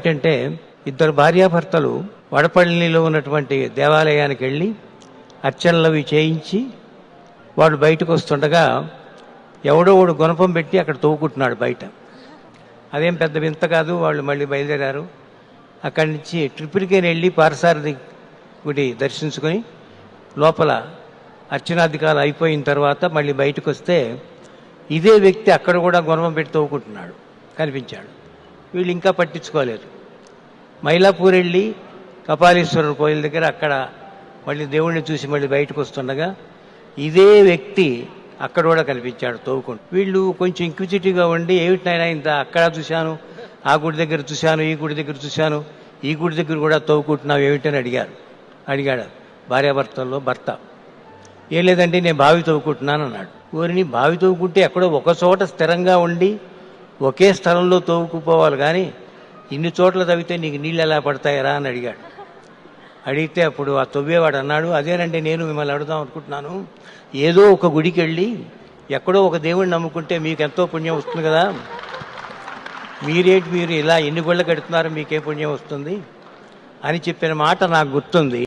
ఏమిటంటే ఇద్దరు భార్యాభర్తలు వడపల్లిలో ఉన్నటువంటి దేవాలయానికి వెళ్ళి అర్చనలవి చేయించి వాడు బయటకు వస్తుండగా ఎవడో వాడు గుణపం పెట్టి అక్కడ తవ్వుకుంటున్నాడు బయట. అదేం పెద్ద వింత కాదు. వాళ్ళు మళ్ళీ బయలుదేరారు. అక్కడి నుంచి ట్రిపుల్కేని వెళ్ళి పారసారథి గుడి దర్శించుకొని లోపల అర్చనాధికారులు అయిపోయిన తర్వాత మళ్ళీ బయటకు వస్తే ఇదే వ్యక్తి అక్కడ కూడా గుణపం పెట్టి తవ్వుకుంటున్నాడు కనిపించాడు. వీళ్ళు ఇంకా పట్టించుకోలేదు. మైలాపూర్ వెళ్ళి కపాలీశ్వరుడు కోయిల దగ్గర అక్కడ మళ్ళీ దేవుణ్ణి చూసి మళ్ళీ బయటకు వస్తుండగా ఇదే వ్యక్తి అక్కడ కూడా కనిపించాడు తవ్వుకుంటూ. వీళ్ళు కొంచెం ఇంక్విజిటివ్గా ఉండి ఏమిటినైనా ఇంత అక్కడ చూశాను, ఆ గుడి దగ్గర చూశాను, ఈ గుడి దగ్గర చూశాను, ఈ గుడి దగ్గర కూడా తవ్వుకుంటున్నావు ఏమిటని అడిగాడు భార్యాభర్తల్లో భర్త. ఏం లేదండి నేను బావి తవ్వుకుంటున్నాను అన్నాడు. ఊరిని బావి తవ్వుకుంటే ఎక్కడో ఒక చోట స్థిరంగా ఉండి ఒకే స్థలంలో తవ్వుకుపోవాలి కానీ ఇన్ని చోట్ల తవ్వితే నీకు నీళ్ళు ఎలా పడతాయరా అని అడిగాడు. అడిగితే అప్పుడు ఆ తవ్వేవాడు అన్నాడు, అదేనండి నేను మిమ్మల్ని అడుగుదాం అనుకుంటున్నాను. ఏదో ఒక గుడికి వెళ్ళి ఎక్కడో ఒక దేవుడిని నమ్ముకుంటే మీకు ఎంతో పుణ్యం వస్తుంది కదా, మీరు ఇలా ఎన్ని గుళ్ళకి కడుతున్నారు మీకే పుణ్యం వస్తుంది అని చెప్పిన మాట నాకు గుర్తుంది.